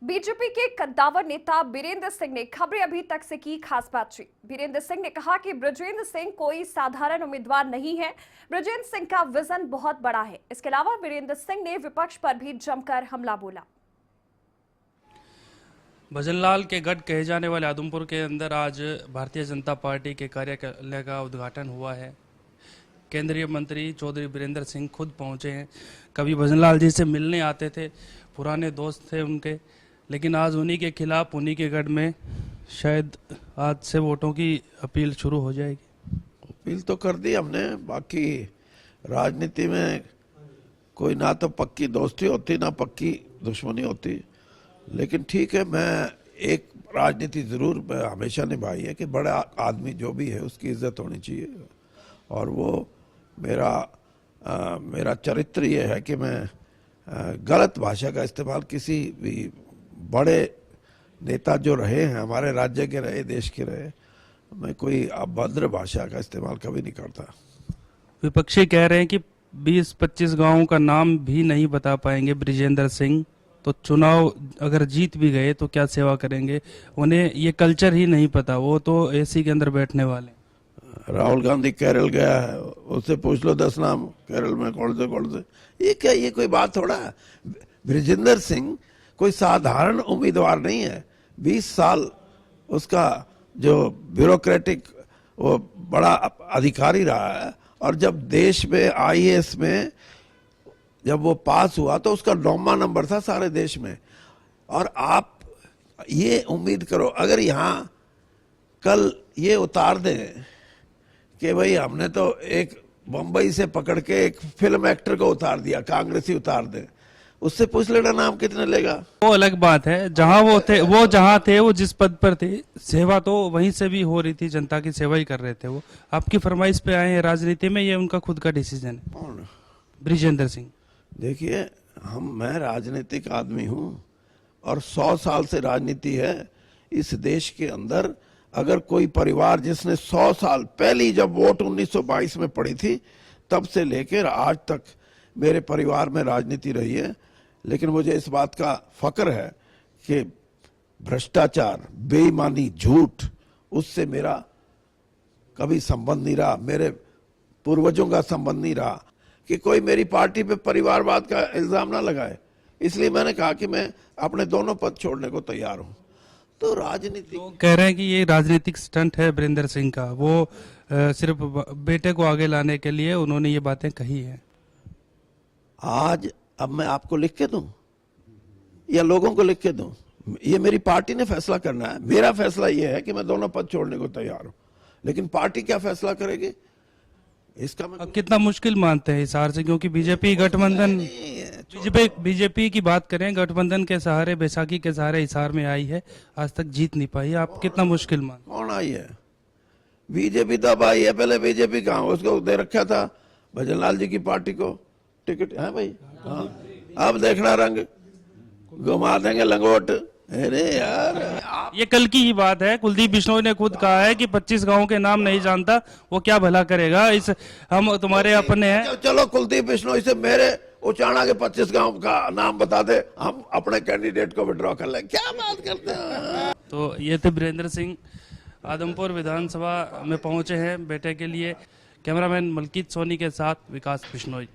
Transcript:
BJP के कद्दावर नेता बीरेंद्र सिंह ने खबरें अभी तक से की खास बातचीत। बीरेंद्र सिंह ने कहा कि बृजेंद्र सिंह कोई साधारण उम्मीदवार नहीं है। बृजेंद्र सिंह का विजन बहुत बड़ा है। इसके अलावा बीरेंद्र सिंह ने विपक्ष पर भी जमकर हमला बोला। भजनलाल के गढ़ कहे जाने वाले आदमपुर के अंदर आज भारतीय जनता पार्टी के कार्यालय का उद्घाटन हुआ है। केंद्रीय मंत्री चौधरी बीरेंद्र सिंह खुद पहुंचे हैं। कभी भजनलाल जी से मिलने आते थे, पुराने दोस्त थे उनके, लेकिन आज उन्हीं के खिलाफ उन्हीं के गढ़ में शायद आज से वोटों की अपील शुरू हो जाएगी। अपील तो कर दी हमने। बाकी राजनीति में कोई ना तो पक्की दोस्ती होती ना पक्की दुश्मनी होती, लेकिन ठीक है, मैं एक राजनीति जरूर हमेशा निभाई है कि बड़ा आदमी जो भी है उसकी इज्जत होनी चाहिए। और वो मेरा चरित्र ये है कि मैं गलत भाषा का इस्तेमाल किसी भी बड़े नेता जो रहे हैं, हमारे राज्य के रहे, देश के रहे, मैं कोई अभद्र भाषा का इस्तेमाल कभी नहीं करता। विपक्षी कह रहे हैं कि 20-25 गांवों का नाम भी नहीं बता पाएंगे बृजेंद्र सिंह, तो चुनाव अगर जीत भी गए तो क्या सेवा करेंगे? उन्हें ये कल्चर ही नहीं पता, वो तो एसी के अंदर बैठने वाले। राहुल गांधी केरल गया है, उससे पूछ लो 10 नाम केरल में कौन से। ये क्या, ये कोई बात थोड़ा है? बृजेंद्र सिंह कोई साधारण उम्मीदवार नहीं है। 20 साल उसका जो ब्यूरोक्रेटिक वो बड़ा अधिकारी रहा है, और जब देश में आईएएस में जब वो पास हुआ तो उसका 9वां नंबर था सारे देश में। और आप ये उम्मीद करो, अगर यहाँ कल ये उतार दें कि भाई हमने तो एक बंबई से पकड़ के एक फिल्म एक्टर को उतार दिया, कांग्रेसी उतार दे, उससे पूछ लेना नाम कितने लेगा। वो अलग बात है। जहां वो थे, वो जिस पद पर थे, सेवा तो वहीं से भी हो रही थी, जनता की सेवा ही कर रहे थे। वो आपकी फरमाइश पे आए हैं राजनीति में, ये उनका खुद का डिसीजन है। कौन? बृजेंद्र सिंह। देखिए, मैं राजनीतिक आदमी हूं और 100 साल से राजनीति है इस देश के अंदर। अगर कोई परिवार जिसने 100 साल पहली जब वोट 1922 में पड़ी थी तब से लेकर आज तक मेरे परिवार में राजनीति रही है, लेकिन मुझे इस बात का फक्र है कि भ्रष्टाचार, बेईमानी, झूठ, उससे मेरा कभी संबंध नहीं रहा, मेरे पूर्वजों का संबंध नहीं रहा कि कोई मेरी पार्टी पे परिवारवाद का इल्जाम ना लगाए। इसलिए मैंने कहा कि मैं अपने दोनों पद छोड़ने को तैयार हूं। तो राजनीति तो कह रहे हैं कि ये राजनीतिक स्टंट है बीरेंद्र सिंह का, वो सिर्फ बेटे को आगे लाने के लिए उन्होंने ये बातें कही है। आज अब मैं आपको लिख के दूं या लोगों को लिख के दूं? ये मेरी पार्टी ने फैसला करना है। मेरा फैसला ये है कि मैं दोनों पद छोड़ने को तैयार हूं, लेकिन पार्टी क्या फैसला करेगी इसका मैं कितना मुश्किल मानते हैं हिसार से, क्योंकि बीजेपी गठबंधन, बीजेपी की बात करें, गठबंधन के सहारे, बैसाखी के सहारे हिसार में आई है, आज तक जीत नहीं पाई। आप कितना मुश्किल मानते? कौन आई है? बीजेपी तब आई है। पहले बीजेपी कहाँ, उसको दे रखा था भजनलाल जी की पार्टी को टिकट है भाई। हाँ, अब देखना रंग घुमा देंगे लंगोट। अरे यार, ये कल की ही बात है। कुलदीप बिश्नोई ने खुद कहा है कि 25 गांवों के नाम नहीं जानता, वो क्या भला करेगा। इस हम तुम्हारे अपने हैं। चलो कुलदीप बिश्नोई से मेरे उचाणा के 25 गांव का नाम बता दे, हम अपने कैंडिडेट को विड्रॉ कर लें। क्या बात करते हैं। तो ये थे बीरेंद्र सिंह, आदमपुर विधानसभा में पहुंचे हैं बेटे के लिए। कैमरामैन मलकीत सोनी के साथ विकास बिश्नोई।